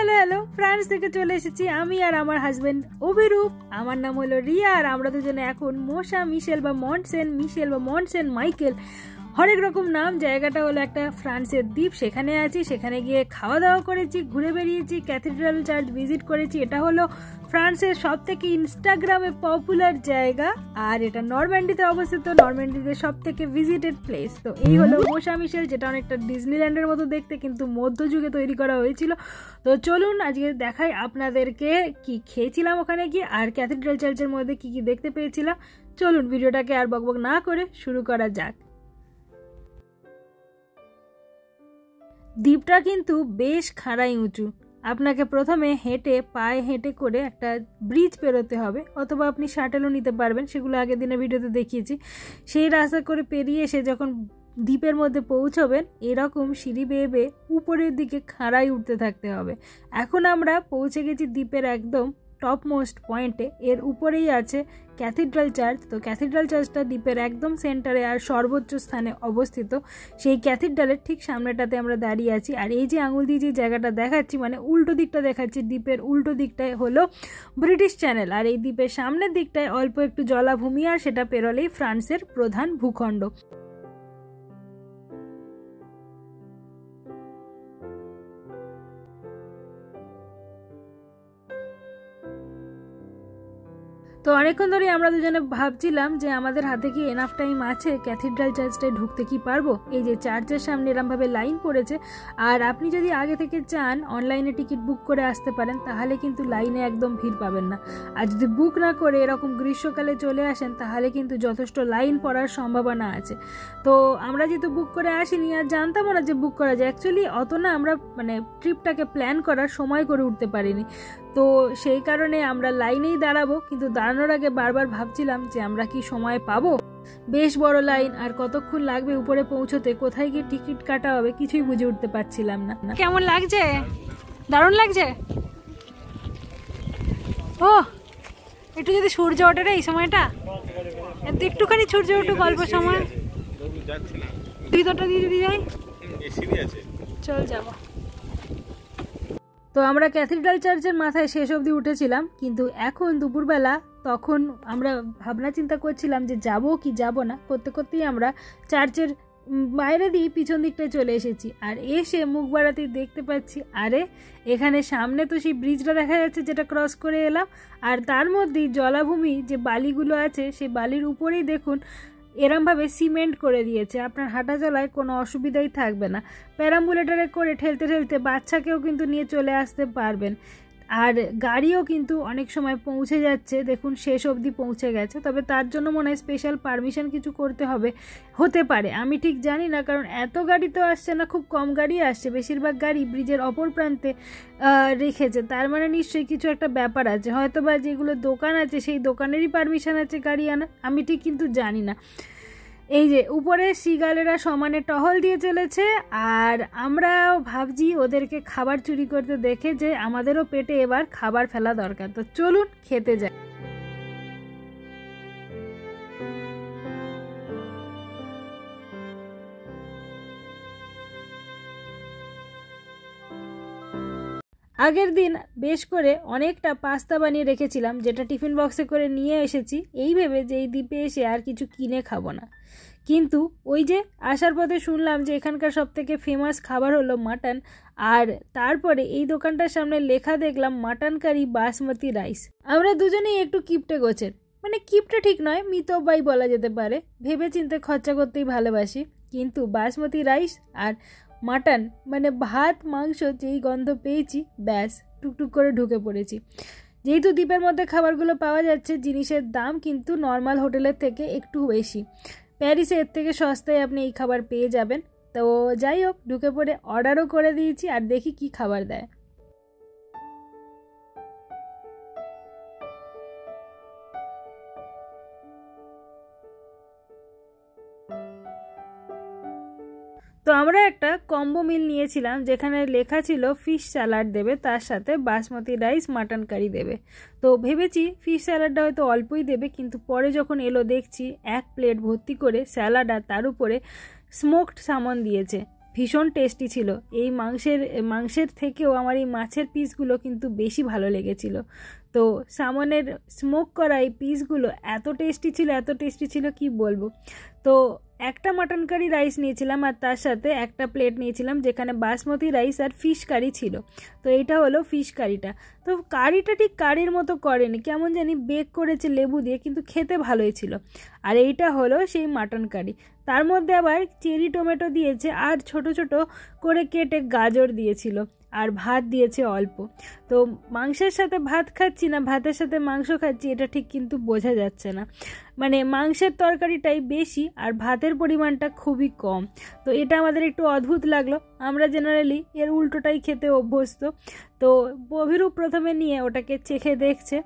Hello hello France থেকে চলে এসেছি আমি আর আমার হাজবেন্ড অভিরূপ। আমার নাম হলো রিয়া আর আমরা দুজনে এখন মোশা মিশেল বা মন্টসেন মাইকেল হরেক রকম নাম। জায়গাটা হলো একটা ফ্রান্সের দ্বীপ, সেখানে আছি। সেখানে গিয়ে খাওয়া দাওয়া করেছি, ঘুরে বেরিয়েছি, ক্যাথিড্রাল চার্চ ভিজিট করেছি। এটা হলো ফ্রান্সের সব থেকে ইনস্টাগ্রামে পপুলার জায়গা আর এটা নরম্যান্ডিতে অবস্থিত, নরম্যান্ডিতে সব থেকে ভিজিটেড প্লেস। তো এই হলো মোশা মিশেল, যেটা অনেকটা ডিজনিল্যান্ডের মতো দেখতে কিন্তু মধ্যযুগে তৈরি করা হয়েছিল। তো চলুন আজকে দেখাই আপনাদেরকে কি খেয়েছিলাম ওখানে গিয়ে আর ক্যাথিড্রাল চার্চের মধ্যে কি কি দেখতে পেয়েছিলাম। চলুন ভিডিওটাকে আর বকবক না করে শুরু করা যাক। দ্বীপটা কিন্তু বেশ খাড়াই উঁচু, আপনাকে প্রথমে পায়ে হেঁটে করে একটা ব্রিজ পেরোতে হবে, অথবা আপনি শাটেলও নিতে পারবেন, সেগুলো আগের দিনের ভিডিওতে দেখিয়েছি। সেই রাস্তা করে পেরিয়ে এসে যখন দ্বীপের মধ্যে পৌঁছবেন এরকম সিঁড়ি বেয়ে বেয়ে উপরের দিকে খাড়াই উঠতে থাকতে হবে। এখন আমরা পৌঁছে গেছি দ্বীপের একদম টপ মোস্ট পয়েন্টে, এর উপরেই আছে ক্যাথিড্রাল চার্চ। তো ক্যাথিড্রাল চার্চটা দ্বীপের একদম সেন্টারে আর সর্বোচ্চ স্থানে অবস্থিত। সেই ক্যাথিড্রালের ঠিক সামনেটাতে আমরা দাঁড়িয়ে আছি আর এই যে আঙুল দিয়ে যে জায়গাটা দেখাচ্ছি, মানে উল্টো দিকটা দেখাচ্ছি, দ্বীপের উল্টো দিকটায় হলো ব্রিটিশ চ্যানেল আর এই দ্বীপের সামনের দিকটায় অল্প একটু জলাভূমি আর সেটা পেরোলেই ফ্রান্সের প্রধান ভূখণ্ড। তো অনেকক্ষণ ধরেই আমরা দুজনে ভাবছিলাম যে আমাদের হাতে কি এনাফ টাইম আছে ক্যাথিড্রাল চার্চটায় ঢুকতে কি পারবো। এই যে চার্চের সামনে এরমভাবে লাইন পড়েছে আর আপনি যদি আগে থেকে চান অনলাইনে টিকিট বুক করে আসতে পারেন, তাহলে কিন্তু লাইনে একদম ভিড় পাবেন না। আর যদি বুক না করে এরকম গ্রীষ্মকালে চলে আসেন তাহলে কিন্তু যথেষ্ট লাইন পড়ার সম্ভাবনা আছে। তো আমরা যেহেতু বুক করে আসিনি আর জানতামও না যে বুক করা যায়, অ্যাকচুয়ালি অত না আমরা মানে ট্রিপটাকে প্ল্যান করার সময় করে উঠতে পারিনি। তো সেই কারণে আমরা লাইনেই দাঁড়াবো, কিন্তু দাঁড়ানোর আগে বারবার ভাবছিলাম যে আমরা কি সময় পাবো। বেশ বড় লাইন আর কতক্ষণ লাগবে উপরে পৌঁছতে, কোথায় গিয়ে টিকিট কাটা হবে কিছুই বুঝে উঠতে পারছিলাম না। কেমন লাগছে? দারুণ লাগছে। ও একটু যদি সূর্য ওঠে রে এই সময়টা, একটুখানি সূর্য উঠুক অল্প সময়, ভিতরটা দিয়ে যদি যাই, চল যাবো। তো আমরা ক্যাথিড্রাল চার্চের মাথায় শেষ অবধি উঠেছিলাম, কিন্তু এখন দুপুরবেলা তখন আমরা ভাবনা চিন্তা করছিলাম যে যাব কি যাব না, করতে করতেই আমরা চার্চের বাইরে দিয়ে পিছন দিকটায় চলে এসেছি আর এসে মুখ বাড়াতেই দেখতে পাচ্ছি আরে এখানে সামনে তো সেই ব্রিজটা দেখা যাচ্ছে যেটা ক্রস করে এলাম, আর তার মধ্যেই জলাভূমি যে বালিগুলো আছে সেই বালির উপরেই দেখুন এরমভাবে সিমেন্ট করে দিয়েছে, আপনার হাঁটা চলায় কোনো অসুবিধাই থাকবে না। প্যারাম্বুলেটারে করে ঠেলতে ঠেলতে বাচ্চাকেও কিন্তু নিয়ে চলে আসতে পারবেন। আর গাড়িও কিন্তু অনেক সময় পৌঁছে যাচ্ছে, দেখুন শেষ অবধি পৌঁছে গেছে। তবে তার জন্য মনে হয় স্পেশাল পারমিশন কিছু করতে হবে, হতে পারে, আমি ঠিক জানি না, কারণ এত গাড়ি তো আসছে না, খুব কম গাড়ি আসছে, বেশিরভাগ গাড়ি ব্রিজের অপর প্রান্তে রেখেছে। তার মানে নিশ্চয়ই কিছু একটা ব্যাপার আছে, হয়তো বা যেগুলো দোকান আছে সেই দোকানেরই পারমিশন আছে গাড়ি আনা, আমি ঠিক কিন্তু জানি না। এই যে উপরে সিগালেরা সমানে টহল দিয়ে চলেছে আর আমরাও ভাবছি ওদেরকে খাবার চুরি করতে দেখে যে আমাদেরও পেটে এবার খাবার ফেলা দরকার। তো চলুন খেতে যাই। আগের দিন বেশ করে অনেকটা পাস্তা বানিয়ে রেখেছিলাম, যেটা টিফিন বক্সে করে নিয়ে এসেছি এই ভেবে যে এই দ্বীপে এসে আর কিছু কিনে খাবো না। কিন্তু ওই যে আসার পথে শুনলাম যে এখানকার সবথেকে ফেমাস খাবার হলো মাটন, আর তারপরে এই দোকানটার সামনে লেখা দেখলাম মাটন কারি বাসমতি রাইস। আমরা দুজনেই একটু কিপটে গোছের, মানে কিপটে ঠিক নয়, মিতব্যয়ী বলা যেতে পারে, ভেবে চিন্তে খরচা করতেই ভালোবাসি, কিন্তু বাসমতি রাইস আর মাটন মানে ভাত মাংস যেই গন্ধ পেয়েছি ব্যাস টুকটুক করে ঢুকে পড়েছি। যেহেতু দ্বীপের মধ্যে খাবারগুলো পাওয়া যাচ্ছে, জিনিসের দাম কিন্তু নর্মাল হোটেলের থেকে একটু বেশি, প্যারিসে এর থেকে সস্তায় আপনি এই খাবার পেয়ে যাবেন। তো যাই হোক ঢুকে পড়ে অর্ডারও করে দিয়েছি আর দেখি কি খাবার দেয়। তো আমরা একটা কম্বো মিল নিয়েছিলাম যেখানে লেখা ছিল ফিশ স্যালাড দেবে, তার সাথে বাসমতি রাইস মাটন কারি দেবে। তো ভেবেছি ফিশ স্যালাডটা হয়তো অল্পই দেবে, কিন্তু পরে যখন এলো দেখছি এক প্লেট ভর্তি করে স্যালাড আর তার উপরে স্মোকড সামন দিয়েছে। ভীষণ টেস্টি ছিল। এই মাংসের থেকেও আমার এই মাছের পিসগুলো কিন্তু বেশি ভালো লেগেছিল। তো সামনের স্মোক করা এই পিসগুলো এত টেস্টি ছিল কি বলবো। তো একটা মাটন কারি রাইস নিয়েছিলাম আর তার সাথে একটা প্লেট নিয়েছিলাম যেখানে বাসমতি রাইস আর ফিশ কারি ছিল। তো এইটা হলো ফিশ কারিটা। তো কারিটা ঠিক কারির মতো করেনি, কেমন জানি বেক করেছে লেবু দিয়ে, কিন্তু খেতে ভালোই ছিল। আর এইটা হলো সেই মাটন কারি, তার মধ্যে আবার চেরি টমেটো দিয়েছে আর ছোট ছোট করে কেটে গাজর দিয়েছিল, আর ভাত দিয়েছে অল্প। তো মাংসের সাথে ভাত খাচ্ছি না ভাতের সাথে মাংস খাচ্ছি এটা ঠিক কিন্তু বোঝা যাচ্ছে না, মানে মাংসের তরকারিটাই বেশি আর ভাতের পরিমাণটা খুবই কম। তো এটা আমাদের একটু অদ্ভুত লাগলো, আমরা জেনারেলি এর উল্টোটাই খেতে অভ্যস্ত। তো অভিরূপ প্রথমে নিয়ে ওটাকে চেখে দেখছে,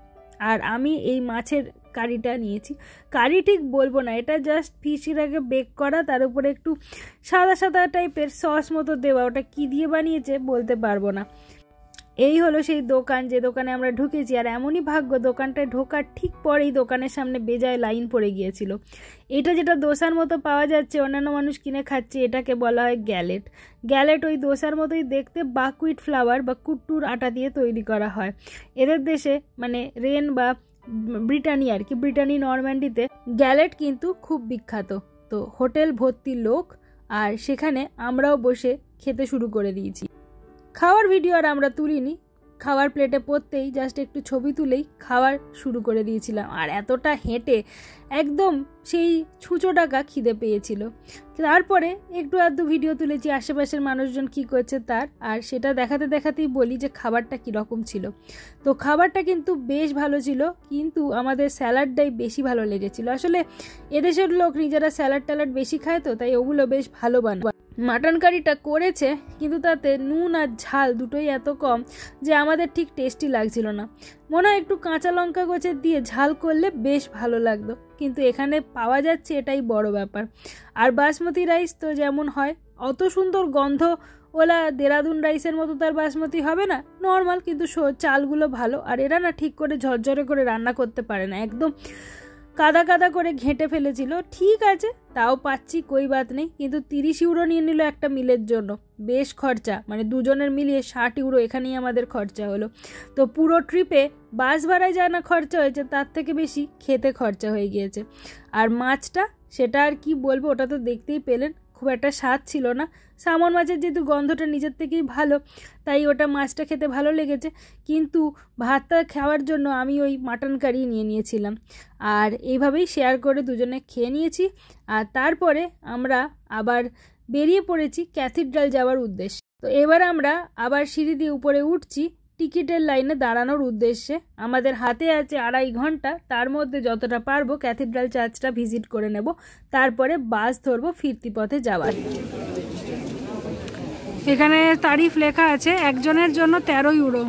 আর আমি এই মাছের কারিটা নিয়েছি। কারি ঠিক বলবো না, এটা জাস্ট ফিশের আগে বেক করা, তার উপরে একটু সাদা সাদা টাইপের সস মতো দেওয়া, ওটা কি দিয়ে বানিয়েছে বলতে পারবো না। এই হলো সেই দোকান যে দোকানে আমরা ঢুকেছি, আর এমনই ভাগ্য দোকানটায় ঢোকার ঠিক পরেই দোকানের সামনে বেজায় লাইন পড়ে গিয়েছিল। এটা যেটা দোসার মতো পাওয়া যাচ্ছে অন্যান্য মানুষ কিনে খাচ্ছে, এটাকে বলা হয় গ্যালেট। গ্যালেট ওই দোসার মতোই দেখতে, বাকুইট ফ্লাওয়ার বা কুট্টুর আটা দিয়ে তৈরি করা হয়। এদের দেশে মানে রেন বা ব্রিটানি আর কি, ব্রিটানি নরম্যান্ডিতে গ্যালেট কিন্তু খুব বিখ্যাত। তো হোটেল ভর্তি লোক, আর সেখানে আমরাও বসে খেতে শুরু করে দিয়েছি। খাওয়ার ভিডিও আর আমরা তুলিনি, খাওয়ার প্লেটে পড়তেই জাস্ট একটু ছবি তুলেই খাওয়ার শুরু করে দিয়েছিলাম। আর এতটা হেঁটে একদম সেই ছুঁচো টাকা খিদে পেয়েছিল। তারপরে একটু আধটু ভিডিও তুলেছি আশেপাশের মানুষজন কি করছে তার, আর সেটা দেখাতে দেখাতেই বলি যে খাবারটা কীরকম ছিল। তো খাবারটা কিন্তু বেশ ভালো ছিল, কিন্তু আমাদের স্যালাডটাই বেশি ভালো লেগেছিল। আসলে এদেশের লোক নিজেরা স্যালাড ট্যালাড বেশি খায়, তো তাই ওগুলো বেশ ভালো বানায়। মাটন কারিটা করেছে কিন্তু তাতে নুন আর ঝাল দুটোই এত কম যে আমাদের ঠিক টেস্টি লাগছিল না। মনে হয় একটু কাঁচা লঙ্কা গোছে দিয়ে ঝাল করলে বেশ ভালো লাগতো, কিন্তু এখানে পাওয়া যাচ্ছে এটাই বড় ব্যাপার। আর বাসমতি রাইস তো যেমন হয় অত সুন্দর গন্ধ ওলা দেরাদুন রাইসের মতো তার বাসমতি হবে না, নর্মাল, কিন্তু চালগুলো ভালো। আর এরা না ঠিক করে ঝরঝরে করে রান্না করতে পারে না, একদম কাদা কাদা করে ঘেঁটে ফেলেছিল। ঠিক আছে, তাও পাচ্ছি, কই বাত নেই, কিন্তু 30 ইউরো নিয়ে নিল একটা মিলের জন্য। বেশ খরচা, মানে দুজনের মিলিয়ে 60 ইউরো এখানেই আমাদের খরচা হলো। তো পুরো ট্রিপে বাস ভাড়ায় যা না খরচা হয়েছে তার থেকে বেশি খেতে খরচা হয়ে গিয়েছে। আর মাছটা সেটা আর কি বলবো, ওটা তো দেখতেই পেলেন খুব একটা স্বাদ ছিল না। সামন মাছের যেহেতু গন্ধটা নিজের থেকেই ভালো, তাই ওটা মাছটা খেতে ভালো লেগেছে, কিন্তু ভাতটা খাওয়ার জন্য আমি ওই মাটন কারি নিয়ে নিয়েছিলাম। আর এইভাবেই শেয়ার করে দুজনে খেয়ে নিয়েছি। আর তারপরে আমরা আবার বেরিয়ে পড়েছি ক্যাথিড্রাল যাওয়ার উদ্দেশ্যে। তো এবার আমরা আবার সিঁড়ি দিয়ে উপরে উঠছি টিকিটের লাইনে দাঁড়ানোর উদ্দেশ্যে। আমাদের হাতে আছে 2.5 ঘন্টা, তার মধ্যে যতটা পারবো ক্যাথিড্রাল চার্চটা ভিজিট করে নেব, তারপরে বাস ধরবো ফিরতি পথে যাওয়ার। এখানে তারিফ লেখা আছে, একজনের জন্য 13 ইউরো,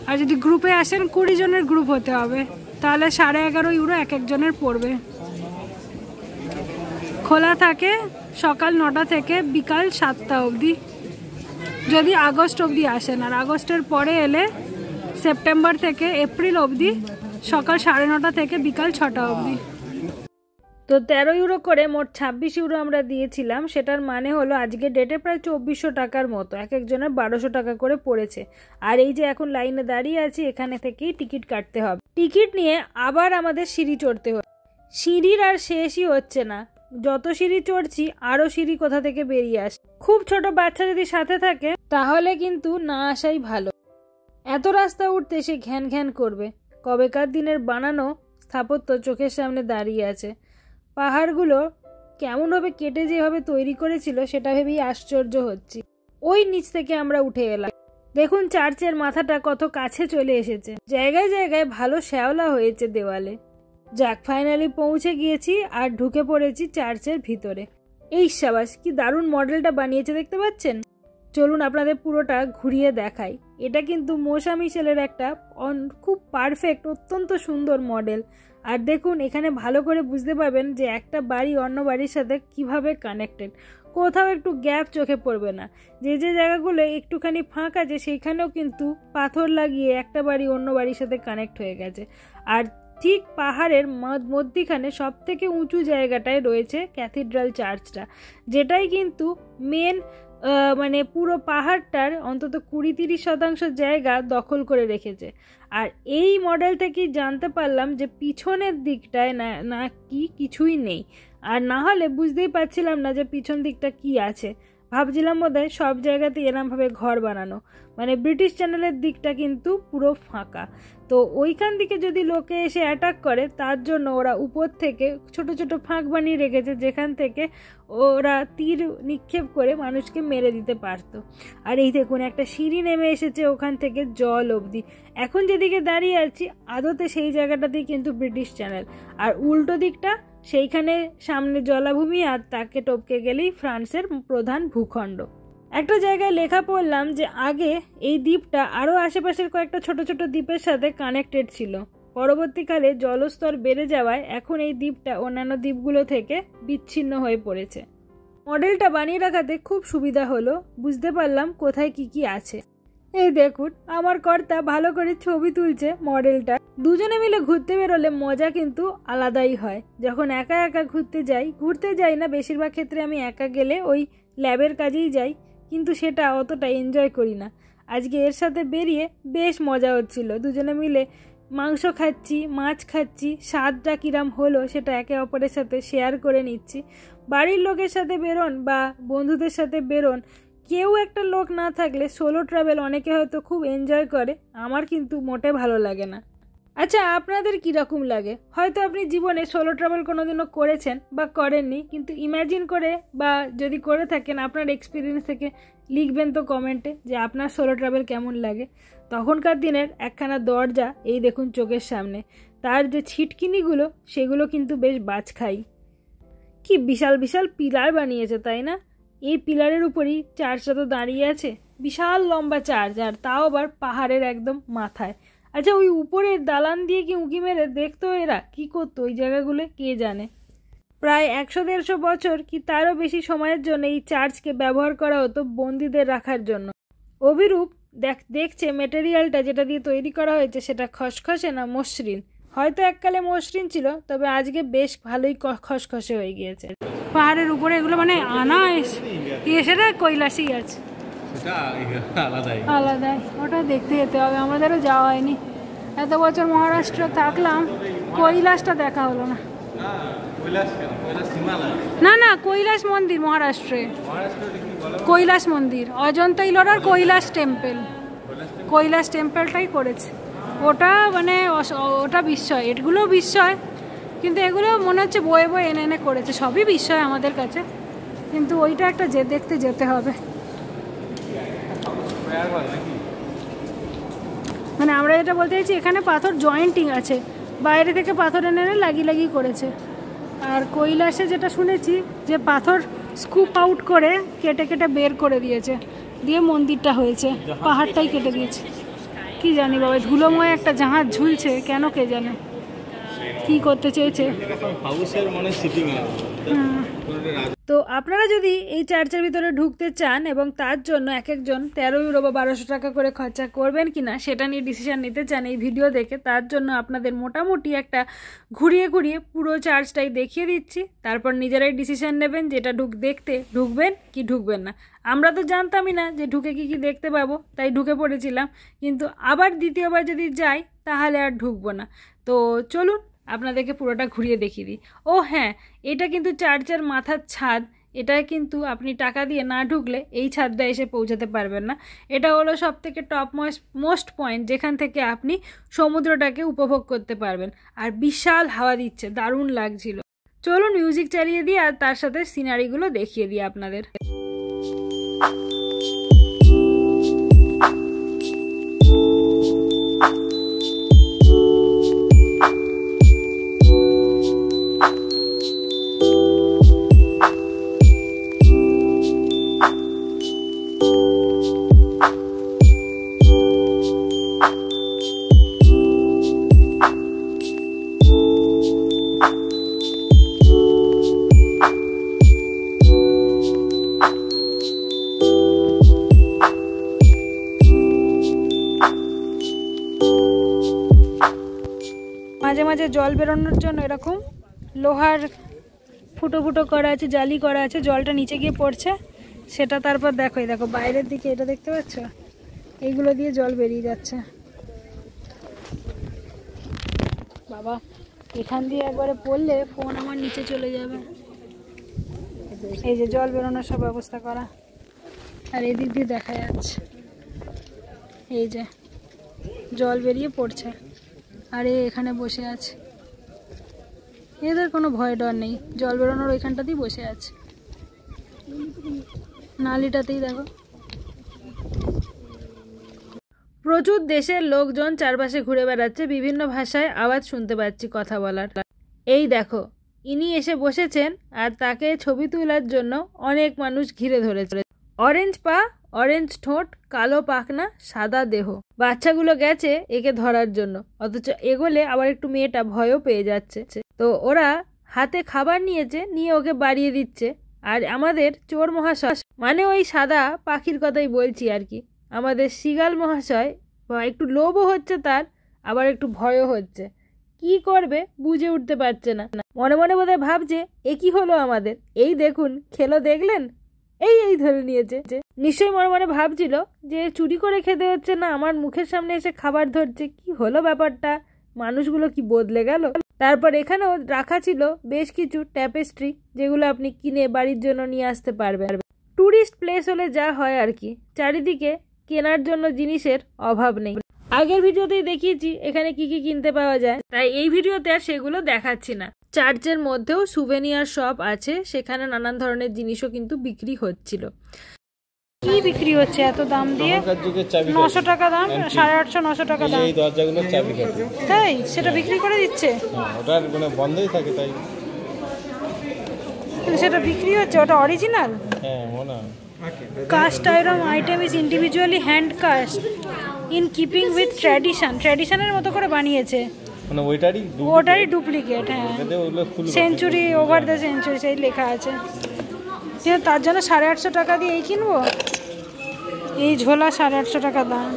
আর যদি গ্রুপে আসেন 20 জনের গ্রুপ হতে হবে, তাহলে 11.5 ইউরো এক একজনের পড়বে। খোলা থাকে সকাল 9টা থেকে বিকাল 7টা অবধি, যদি আগস্ট অবধি আসেন। আর আগস্টের পরে এলে সেপ্টেম্বর থেকে এপ্রিল অবধি সকাল 9:30 থেকে বিকাল 6টা অবধি। তো 13 ইউরো করে মোট 26 ইউরো আমরা দিয়েছিলাম। সেটার মানে হলো আজকে ডেটে প্রায় 2400 টাকার মতো, এক একজনের 1200 টাকা করে পড়েছে। আর এই যে এখন লাইনে দাঁড়িয়ে আছি, এখানে থেকেই টিকিট কাটতে হবে। টিকিট নিয়ে আবার আমাদের সিঁড়ি চড়তে হবে। সিঁড়ির আর শেষই হচ্ছে না, যত সিঁড়ি চড়ছি আরও সিঁড়ি কোথা থেকে বেরিয়ে আসে। খুব ছোট বাচ্চা যদি সাথে থাকে তাহলে কিন্তু না আসাই ভালো। এত রাস্তা উঠতে সে ঘ্যান ঘ্যান করবে। কবেকার দিনের বানানো স্থাপত্য চোখের সামনে দাঁড়িয়ে আছে। পাহাড়গুলো কেমনভাবে কেটে যেভাবে তৈরি করেছিল সেটা ভেবেই আশ্চর্য হচ্ছি। ওই নিচ থেকে আমরা উঠে এলাম। দেখুন চার্চের মাথাটা কত কাছে চলে এসেছে, জায়গায় জায়গায় ভালো শ্যাওলা হয়েছে দেওয়ালে। যাক, ফাইনালি পৌঁছে গিয়েছি আর ঢুকে পড়েছি চার্চের ভিতরে। এই সাবাস, কি দারুণ মডেলটা বানিয়েছে দেখতে পাচ্ছেন। চলুন আপনাদের পুরোটা ঘুরিয়ে দেখাই। এটা কিন্তু মোসা মিশেলের একটা খুব পারফেক্ট, অত্যন্ত সুন্দর মডেল। আর দেখুন এখানে ভালো করে বুঝতে পারবেন যে একটা বাড়ি অন্য বাড়ির সাথে কিভাবে কানেক্টেড। কোথাও একটু গ্যাপ চোখে পড়বে না। যে যে জায়গাগুলো একটুখানি ফাঁক আছে সেইখানেও কিন্তু পাথর লাগিয়ে একটা বাড়ি অন্য বাড়ির সাথে কানেক্ট হয়ে গেছে। আর ঠিক পাহাড়ের মধ্যিখানে সব থেকে উঁচু জায়গাটায় রয়েছে ক্যাথিড্রাল চার্চটা, যেটাই কিন্তু মেন মানে পুরো পাহাড়টার অন্তত 20-30% জায়গা দখল করে রেখেছে। আর এই মডেল থেকেই জানতে পারলাম যে পিছনের দিকটায় না কি কিছুই নেই। আর না হলে বুঝতেই পারছিলাম না যে পিছন দিকটা কি আছে। ভাবছিলাম বোধহয় সব জায়গাতে এরমভাবে ঘর বানানো, মানে ব্রিটিশ চ্যানেলের দিকটা কিন্তু পুরো ফাঁকা। তো ওইখান দিকে যদি লোকে এসে অ্যাটাক করে তার জন্য ওরা উপর থেকে ছোট ছোট ফাঁক বানিয়ে রেখেছে, যেখান থেকে ওরা তীর নিক্ষেপ করে মানুষকে মেরে দিতে পারতো। আর এই দেখুন একটা সিঁড়ি নেমে এসেছে ওখান থেকে জল অবধি। এখন যেদিকে দাঁড়িয়ে আছি আদতে সেই জায়গাটাতেই কিন্তু ব্রিটিশ চ্যানেল, আর উল্টো দিকটা সেইখানে সামনে জলাভূমি, আর তাকে টপকে গেলেই ফ্রান্সের প্রধান ভূখণ্ড। একটা জায়গায় লেখা পড়লাম যে আগে এই দ্বীপটা আরও আশেপাশের কয়েকটা ছোট ছোট দ্বীপের সাথে কানেক্টেড ছিল। পরবর্তীকালে জলস্তর বেড়ে যাওয়ায় এখন এই দ্বীপটা অন্যান্য দ্বীপগুলো থেকে বিচ্ছিন্ন হয়ে পড়েছে। মডেলটা বানিয়ে রাখাতে খুব সুবিধা হলো, বুঝতে পারলাম কোথায় কি কি আছে। এই দেখুন আমার কর্তা ভালো করে ছবি তুলছে মডেলটা। দুজনে মিলে ঘুরতে বেরোলে মজা কিন্তু আলাদাই হয়। যখন একা একা ঘুরতে যাই না, বেশিরভাগ ক্ষেত্রে আমি একা গেলে ওই ল্যাবের কাজেই যাই, কিন্তু সেটা অতটা এনজয় করি না। আজকে এর সাথে বেরিয়ে বেশ মজা হচ্ছিল। দুজনে মিলে মাংস খাচ্ছি, মাছ খাচ্ছি, স্বাদটা কিরাম হলো সেটা একে অপরের সাথে শেয়ার করে নিচ্ছি। বাড়ির লোকের সাথে বেরোন বা বন্ধুদের সাথে বেরোন, কেউ একটা লোক না থাকলে সোলো ট্রাভেল অনেকে হয়তো খুব এনজয় করে, আমার কিন্তু মোটে ভালো লাগে না। আচ্ছা আপনাদের কীরকম লাগে? হয়তো আপনি জীবনে সোলো ট্রাভেল কোনোদিনও করেছেন বা করেননি, কিন্তু ইম্যাজিন করে বা যদি করে থাকেন আপনার এক্সপিরিয়েন্স থেকে লিখবেন তো কমেন্টে যে আপনার সোলো ট্রাভেল কেমন লাগে। তখনকার দিনের একখানা দরজা এই দেখুন চোখের সামনে, তার যে ছিটকিনিগুলো সেগুলো কিন্তু বেশ বাজখাই। কি বিশাল বিশাল পিলার বানিয়েছে তাই না? এই পিলারের উপরই চার্চটা তো দাঁড়িয়ে আছে, বিশাল লম্বা চার্চ, আর তাও আবার পাহাড়ের একদম মাথায়। আচ্ছা ওই উপরের দালান দিয়ে কি উঁকি মেরে দেখতো এরা কি করতো ওই জায়গাগুলো কে জানে। প্রায় 100-150 বছর কি তারও বেশি সময়ের জন্য এই চার্চকে ব্যবহার করা হতো বন্দীদের রাখার জন্য। অভিরূপ দেখছে মেটেরিয়ালটা যেটা দিয়ে তৈরি করা হয়েছে সেটা খসখসে না মসৃণ। হয়তো এককালে মসৃণ ছিল, তবে আজকে বেশ ভালোই খসখসে হয়ে গিয়েছে। পাহাড়ের উপরে এগুলো মানে আনা সেটা কৈলাসই আছে, আলাদাই। ওটা দেখতে যেতে হবে, আমাদেরও যাওয়া হয়নি। এত বছর মহারাষ্ট্র থাকলাম, কৈলাসটা দেখা হলো না। না কৈলাস মন্দির মহারাষ্ট্রে, কৈলাস মন্দির, অজন্তা ইলোরার কৈলাস টেম্পলটাই করেছে। ওটা মানে ওটা বিস্ময়, এগুলো বিস্ময়, কিন্তু এগুলো মনে হচ্ছে বয়ে বয়ে এনে করেছে। সবই বিস্ময় আমাদের কাছে, কিন্তু ওইটা একটা দেখতে যেতে হবে। মানে আমরা যেটা বলতে চাইছি, এখানে পাথর জয়েন্টিং আছে, বাইরে থেকে পাথর এনে লাগিয়ে করেছে। আর কৈলাসে যেটা শুনেছি যে পাথর স্কুপ আউট করে কেটে বের করে দিয়েছে, দিয়ে মন্দিরটা হয়েছে, পাহাড়টাই কেটে দিয়েছে। কি জানি বাবা, ধুলোময় একটা জাহাজ ঝুলছে কেন কে জানে কি করতে চেয়েছে। তো আপনারা যদি এই চার্চের ভিতরে ঢুকতে চান এবং তার জন্য এক একজন 13 ইউরো বা 1200 টাকা করে খরচা করবেন কিনা সেটা নিয়ে ডিসিশন নিতে চান এই ভিডিও দেখে, তার জন্য আপনাদের মোটামুটি একটা ঘুরিয়ে পুরো চার্চটাই দেখিয়ে দিচ্ছি। তারপর নিজেরাই ডিসিশন নেবেন যেটা দেখতে ঢুকবেন কি ঢুকবেন না। আমরা তো জানতামই না যে ঢুকে কি দেখতে পাবো, তাই ঢুকে পড়েছিলাম, কিন্তু আবার দ্বিতীয়বার যদি যাই তাহলে আর ঢুকবো না। তো চলুন আপনাদেরকে পুরোটা ঘুরিয়ে দেখিয়ে দিই। ও হ্যাঁ, এটা কিন্তু চার্চের মাথার ছাদ, এটা কিন্তু আপনি টাকা দিয়ে না ঢুকলে এই ছাদটা এসে পৌঁছাতে পারবেন না। এটা হলো সবথেকে টপ মোস্ট পয়েন্ট, যেখান থেকে আপনি সমুদ্রটাকে উপভোগ করতে পারবেন। আর বিশাল হাওয়া দিচ্ছে, দারুণ লাগছিল। চলুন মিউজিক চালিয়ে দিই আর তার সাথে সিনারিগুলো দেখিয়ে দিই আপনাদের। মাঝে মাঝে জল বেরোনোর জন্য এরকম লোহার ফুটো করা আছে, জালি করা আছে, জলটা নিচে গিয়ে পড়ছে, সেটা তারপর দেখো, এই দেখো বাইরের দিকে এটা দেখতে পাচ্ছ, এইগুলো দিয়ে জল বেরিয়ে যাচ্ছে। বাবা, এখান দিয়ে একবারে পড়লে ফোন আমার নিচে চলে যাবে। এই যে জল বেরোনোর সব ব্যবস্থা করা, আর এদিক দিয়ে দেখা যাচ্ছে এই যে জল বেরিয়ে পড়ছে, আর এখানে বসে আছে। এদের কোনো ভয় ডর নেই, জল বেরোনোর ওইখানটাতেই বসে আছে, নালিটাতেই দেখো। প্রচুর দেশের লোকজন চারপাশে ঘুরে বেড়াচ্ছে, বিভিন্ন ভাষায় আওয়াজ শুনতে পাচ্ছি কথা বলার। এই দেখো, ইনি এসে বসেছেন আর তাকে ছবি তোলার জন্য অনেক মানুষ ঘিরে ধরেছে। অরেঞ্জ পা, অরেঞ্জ ঠোঁট, কালো পাখনা, সাদা দেহ। বাচ্চাগুলো গেছে একে ধরার জন্য, অথচ এগোলে আবার একটু মেয়েটা ভয়ও পেয়ে যাচ্ছে। তো ওরা হাতে খাবার নিয়েছে, নিয়ে ওকে বাড়িয়ে দিচ্ছে। আর আমাদের চোর মহাশয়, মানে ওই সাদা পাখির কথাই বলছি আর কি, আমাদের সিগাল মহাশয়, বা একটু লোভও হচ্ছে তার, আবার একটু ভয়ও হচ্ছে। কি করবে বুঝে উঠতে পারছে না। মনে মনে বোধহয় ভাবছে এ কি হলো আমাদের, এই দেখুন খেলো দেখলেন, এই ধরে নিয়েছে। নিশ্চয়ই মনে মনে ভাবছিল যে চুরি করে খেতে হচ্ছে না, আমার মুখের সামনে এসে খাবার ধরছে, কি হলো ব্যাপারটা, মানুষগুলো কি বদলে গেল। তারপর এখানেও রাখা ছিল বেশ কিছু ট্যাপেস্ট্রি, যেগুলো আপনি কিনে বাড়ির জন্য নিয়ে আসতে পারবেন। ট্যুরিস্ট প্লেস হলে যা হয় আর কি, চারিদিকে কেনার জন্য জিনিসের অভাব নেই। আগের ভিডিওতেই দেখিয়েছি এখানে কি কি কিনতে পাওয়া যায়, তাই এই ভিডিওতে আর সেগুলো দেখাচ্ছি না। চার্চের মধ্যেও সুভেনিয়ার শপ আছে, সেখানে নানান ধরনের জিনিসও কিন্তু বিক্রি হচ্ছিল। কি বিক্রি হচ্ছে এত দাম দিয়ে? 900 টাকা দাম, 850, 900 টাকা দাম। এই দরজাগুলোর চাবিকাঠি, তাই সেটা বিক্রি করে দিচ্ছে? ওটার মানে বন্ধই থাকে তাই। কিন্তু সেটা বিক্রি হচ্ছে, ওটা অরিজিনাল? হ্যাঁ মনে হয়। Cast iron item is individually hand cast in keeping with tradition. ট্র্যাডিশনের মতো করে বানিয়েছে, মানে ওটারই ডুপ্লিকেট। হ্যাঁ, সেঞ্চুরি, ওভার দ্য সেঞ্চুরি সেই লেখা আছে। কিন্তু তার জন্য 850 টাকা দিয়ে এই কিনবো? এই ঝোলা 850 টাকা দাম,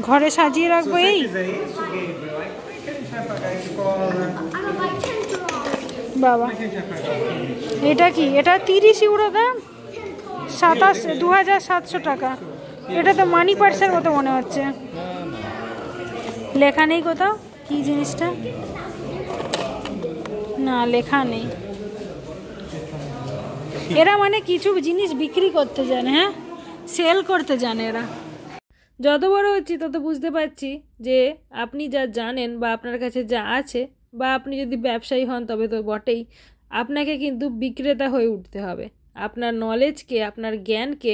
ঘরে সাজিয়ে রাখবো। এই বাবা, এটা কি? এটা 30 ইউরো দাম, 2700 টাকা। এটা তো মানি পার্সের মতো মনে হচ্ছে, লেখা নেই কোথাও কি জিনিসটা, না লেখা নেই। এরা মানে কিছু জিনিস বিক্রি করতে জানে, হ্যাঁ সেল করতে জানে এরা। যত বড় হচ্ছি তত বুঝতে পারছি যে আপনি যা জানেন বা আপনার কাছে যা আছে, বা আপনি যদি ব্যবসায়ী হন তবে তো বটেই, আপনাকে কিন্তু বিক্রেতা হয়ে উঠতে হবে। আপনার নলেজকে, আপনার জ্ঞানকে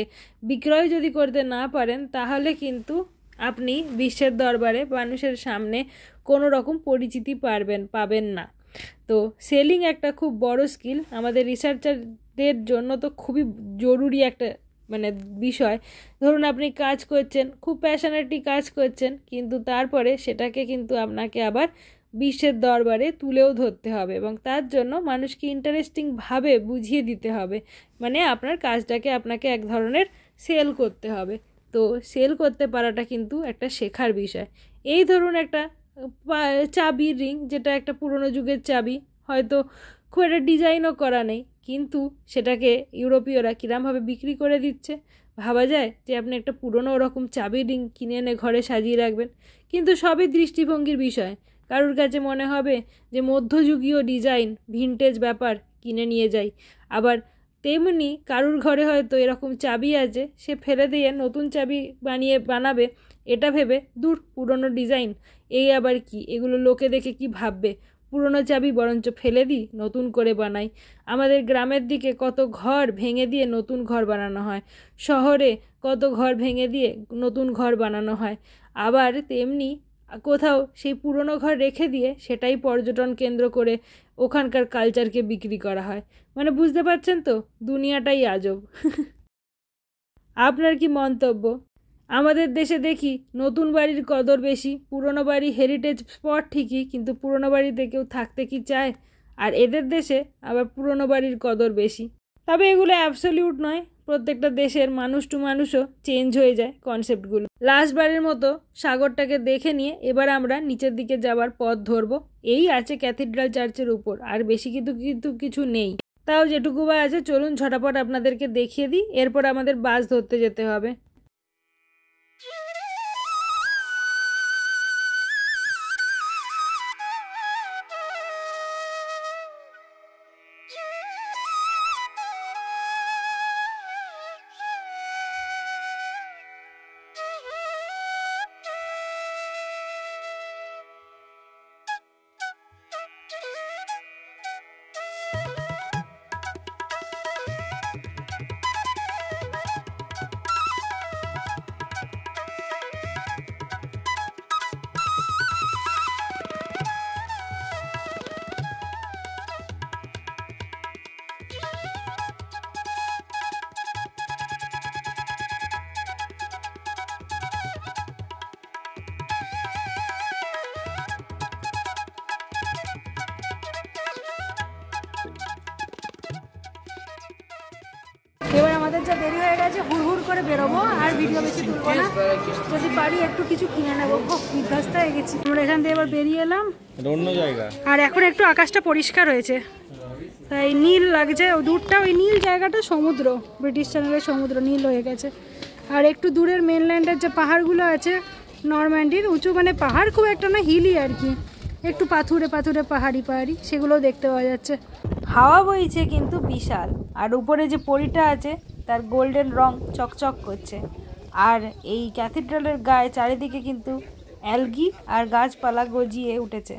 বিক্রয় যদি করতে না পারেন, তাহলে কিন্তু আপনি বিশ্বের দরবারে মানুষের সামনে কোনো রকম পরিচিতি পাবেন না। তো সেলিং একটা খুব বড় স্কিল, আমাদের রিসার্চারদের জন্য তো খুবই জরুরি একটা মানে বিষয়। ধরুন আপনি কাজ করছেন, খুব প্যাশনেটলি কাজ করছেন, কিন্তু তারপরে সেটাকে কিন্তু আপনাকে আবার বিশ্বের দরবারে তুলেও ধরতে হবে, এবং তার জন্য মানুষকে ইন্টারেস্টিংভাবে বুঝিয়ে দিতে হবে। মানে আপনার কাজটাকে আপনাকে এক ধরনের সেল করতে হবে। তো সেল করতে পারাটা কিন্তু একটা শেখার বিষয়। এই ধরুন একটা চাবির রিং, যেটা একটা পুরনো যুগের চাবি, হয়তো খুব একটা ডিজাইনও করা নেই, কিন্তু সেটাকে ইউরোপীয়রা কীরমভাবে বিক্রি করে দিচ্ছে। ভাবা যায় যে আপনি একটা পুরনো ওরকম চাবির রিং কিনে এনে ঘরে সাজিয়ে রাখবেন, কিন্তু সবই দৃষ্টিভঙ্গির বিষয়। কারুর কাছে মনে হবে যে মধ্যযুগীয় ডিজাইন, ভিনটেজ ব্যাপার, কিনে নিয়ে যাই। আবার তেমনি কারুর ঘরে হয়তো এরকম চাবি আছে, সে ফেলে দিয়ে নতুন চাবি বানাবে, এটা ভেবে দূর পুরনো ডিজাইন, এই আবার কি, এগুলো লোকে দেখে কি ভাববে, পুরনো চাবি বরঞ্চ ফেলে দিই, নতুন করে বানাই। আমাদের গ্রামের দিকে কত ঘর ভেঙে দিয়ে নতুন ঘর বানানো হয়, শহরে কত ঘর ভেঙে দিয়ে নতুন ঘর বানানো হয়। আবার তেমনি কোথাও সেই পুরনো ঘর রেখে দিয়ে সেটাই পর্যটন কেন্দ্র করে ওখানকার কালচারকে বিক্রি করা হয়। মানে বুঝতে পারছেন তো, দুনিয়াটাই আজব। আপনার কি মন্তব্য? আমাদের দেশে দেখি নতুন বাড়ির কদর বেশি, পুরনো বাড়ি হেরিটেজ স্পট ঠিকই, কিন্তু পুরনো বাড়িতে কেউ থাকতে কি চায়? আর এদের দেশে আবার পুরনো বাড়ির কদর বেশি। তবে এগুলো অ্যাবসলিউট নয়, প্রত্যেকটা দেশের মানুষ টু মানুষও চেঞ্জ হয়ে যায় কনসেপ্টগুলো। লাস্টবারের মতো সাগরটাকে দেখে নিয়ে এবার আমরা নিচের দিকে যাবার পথ ধরবো। এই আছে ক্যাথিড্রাল চার্চের উপর, আর বেশি কিন্তু কিছু নেই। তাও যেটুকু বা আছে চলুন ঝটাপট আপনাদেরকে দেখিয়ে দিই, এরপর আমাদের বাস ধরতে যেতে হবে। এবার আমাদের যা দেরি হয়ে গেছে, হুড় করে বেরোবো, আর ভিডিও বেশি তুলবো না, যদি পারি একটু কিছু কিনে নেবো। খুব বিধ্বস্ত হয়ে গেছি। আমরা এখান থেকে এবার বেরিয়ে এলাম, অন্য জায়গা, আর এখন একটু আকাশটা পরিষ্কার হয়েছে, তাই নীল লাগছে। দূরটা ওই নীল জায়গাটা সমুদ্র, ব্রিটিশ চ্যানেলের সমুদ্র নীল হয়ে গেছে। আর একটু দূরের মেনল্যান্ডের যে পাহাড়গুলো আছে নরম্যান্ডির, উঁচু মানে পাহাড় খুব একটা না, হিলি আর কি, একটু পাথুরে পাহাড়ি সেগুলোও দেখতে পাওয়া যাচ্ছে। হাওয়া বইছে কিন্তু বিশাল, আর উপরে যে পরীটা আছে তার গোল্ডেন রং চকচক করছে। আর এই ক্যাথিড্রালের গায়ে চারিদিকে কিন্তু অ্যালগি আর গাছপালা গজিয়ে উঠেছে।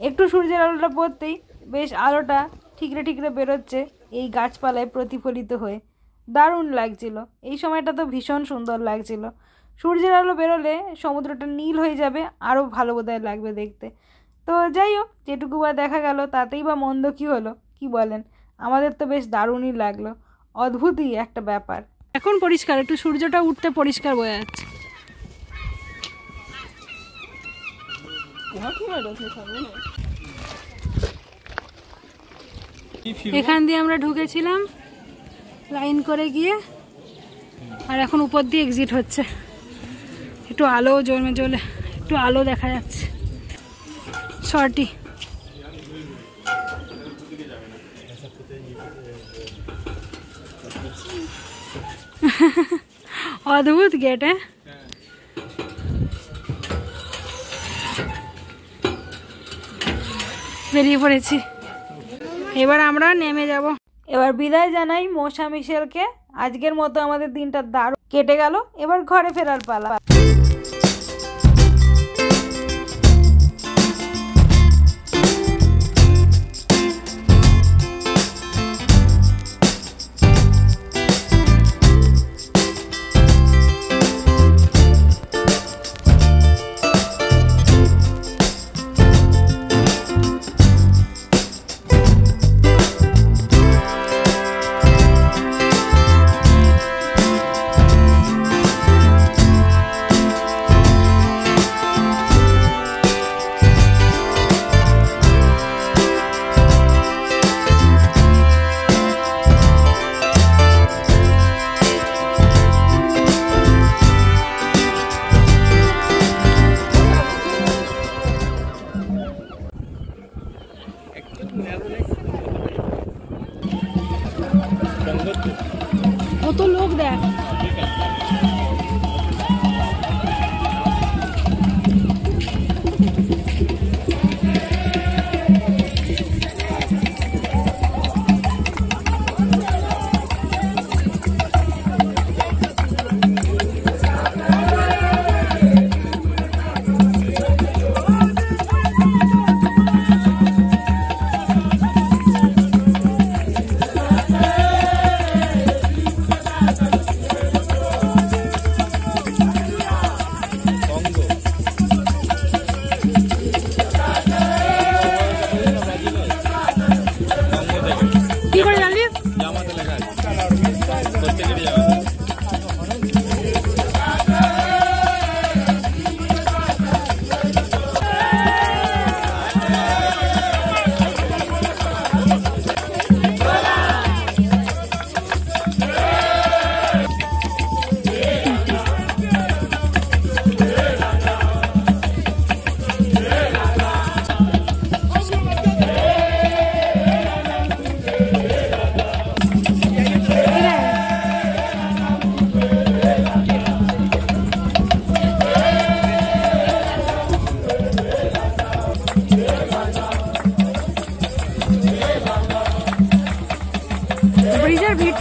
একটু সূর্যের আলোটা পড়তেই বেশ আলোটা ঠিকরে বেরোচ্ছে এই গাছপালায় প্রতিফলিত হয়ে, দারুণ লাগছিল। এই সময়টা তো ভীষণ সুন্দর লাগছিল। সূর্যের আলো বেরোলে সমুদ্রটা নীল হয়ে যাবে, আরও ভালো বোধহয় লাগবে দেখতে। তো যাই হোক, যেটুকু বা দেখা গেল তাতেই বা মন্দ কী হলো, কি বলেন? আমাদের তো বেশ দারুণই লাগলো, অদ্ভুতই একটা ব্যাপার। এখন পরিষ্কার, একটু সূর্যটা উঠতে পরিষ্কার বোঝা যাচ্ছে। এখান দিয়ে আমরা ঢুকেছিলাম লাইন করে গিয়ে, আর এখন উপর দিয়ে এক্সিট হচ্ছে। একটু আলো জ্বলে একটু আলো দেখা যাচ্ছে। শর্টি অদ্ভুত গেট। বেরিয়ে পড়েছি, এবার আমরা নেমে যাব। এবার বিদায় জানাই মশা মিশেলকে। আজকের মতো আমাদের দিনটা দারুণ কেটে গেল, এবার ঘরে ফেরার পালা।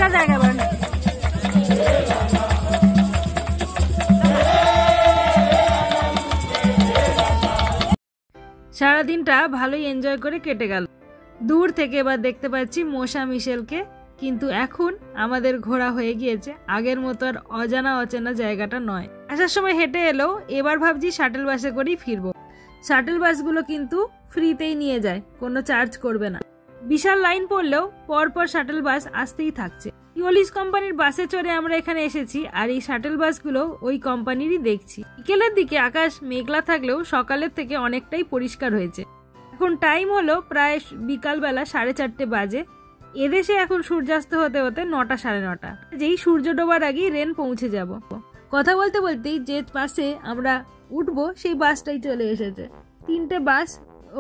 পরিষ্কার জায়গা বান। সারাদিনটা ভালোই এনজয় করে কেটে গেল। দূর থেকে এবার দেখতে পাচ্ছি মশা মিশেলকে, কিন্তু এখন আমাদের ঘোরা হয়ে গিয়েছে, আগের মতো আর অজানা অচেনা জায়গাটা নয়। আসার সময় হেঁটে এলো, এবার ভাবছি শাটেল বাসে করেই ফিরবো। শাটেল বাসগুলো কিন্তু ফ্রিতেই নিয়ে যায়, কোনো চার্জ করবে না। বিশাল লাইন পড়লেও পরপর শাটেল বাস আসতেই থাকছে। ইওলিস কোম্পানির বাসে চড়ে আমরা এখানে এসেছি, আর এই শাটেল বাসগুলো ওই কোম্পানিরই দেখছি। বিকেলের দিকে আকাশ মেঘলা থাকলেও সকালের থেকে অনেকটাই পরিষ্কার হয়েছে। এখন টাইম হলো প্রায় বিকালবেলা 4:30 বাজে। এদেশে এখন সূর্যাস্ত হতে হতে 9টা 9:30। যেই সূর্য ডোবার আগেই রেন পৌঁছে যাব। কথা বলতে বলতেই যে বাসে আমরা উঠবো সেই বাসটাই চলে এসেছে। 3টে বাস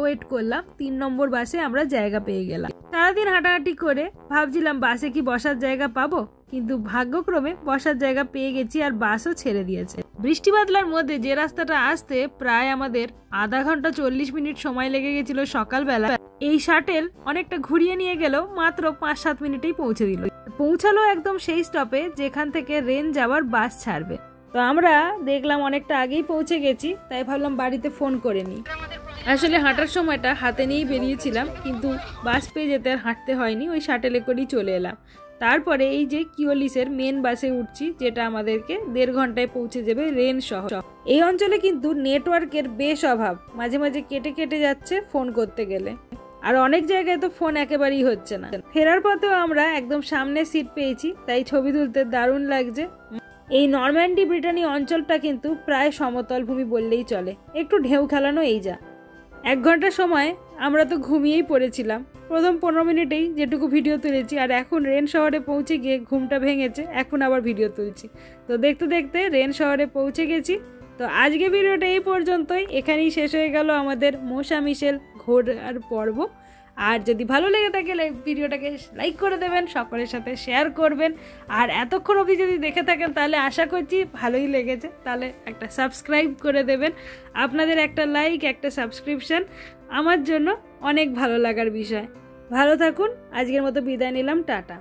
ওয়েট করলাম, 3 নম্বর বাসে আমরা জায়গা পেয়ে গেলাম। সারাদিন হাঁটাহাঁটি করে ভাবছিলাম বাসে কি বসার জায়গা পাবো, কিন্তু ভাগ্যক্রমে বসার জায়গা পেয়ে গেছি, আর বাসও ছেড়ে দিয়েছে। বৃষ্টি বাদলার মধ্যে যে রাস্তাটা আসতে প্রায় আমাদের আধা ঘন্টা 40 মিনিট সময় লেগে গেছিল সকালবেলা, এই শাটেল অনেকটা ঘুরিয়ে নিয়ে গেল, মাত্র 5-7 মিনিটেই পৌঁছে দিল। পৌঁছালো একদম সেই স্টপে যেখান থেকে রেন যাওয়ার বাস ছাড়বে। তো আমরা দেখলাম অনেকটা আগেই পৌঁছে গেছি, তাই ভাবলাম বাড়িতে ফোন করে নিই। আসলে হাঁটার সময়টা হাতে নিয়েই বেরিয়েছিলাম, কিন্তু বাস পেয়ে যেতে আর হাঁটতে হয়নি, ওই শাটেলে করেই চলে এলাম। তারপরে এই যে কিওলিসের মেন বাসে উঠছি, যেটা আমাদেরকে 1.5 ঘন্টায় পৌঁছে যাবে রেন শহর। এই অঞ্চলে কিন্তু নেটওয়ার্কের বেশ অভাব, মাঝে মাঝে কেটে কেটে যাচ্ছে ফোন করতে গেলে, আর অনেক জায়গায় তো ফোন একেবারেই হচ্ছে না। ফেরার পথেও আমরা একদম সামনে সিট পেয়েছি, তাই ছবি তুলতে দারুণ লাগছে। এই নরম্যান্ডি ব্রিটানি অঞ্চলটা কিন্তু প্রায় সমতল ভূমি বললেই চলে, একটু ঢেউ খেলানো এই যা। 1 ঘন্টা সময় আমরা তো ঘুমিয়েই পড়েছিলাম প্রথম 15 মিনিটেই যেটুকু ভিডিও তুলেছি, আর এখন রেন শহরে পৌঁছে গিয়ে ঘুমটা ভেঙেছে, এখন আবার ভিডিও তুলছি। তো দেখতে দেখতে রেন শহরে পৌঁছে গেছি। তো আজকে ভিডিওটা এই পর্যন্তই, এখানেই শেষ হয়ে গেল আমাদের মশা মিশেল ঘোরার পর্ব। আর যদি ভালো লেগে থাকে ভিডিওটাকে লাইক করে দেবেন, সকলের সাথে শেয়ার করবেন, আর এতক্ষণ অবধি যদি দেখে থাকেন তাহলে আশা করছি ভালোই লেগেছে, তাহলে একটা সাবস্ক্রাইব করে দেবেন। আপনাদের একটা লাইক, একটা সাবস্ক্রিপশন আমার জন্য অনেক ভালো লাগার বিষয়। ভালো থাকুন, আজকের মতো বিদায় নিলাম, টাটা।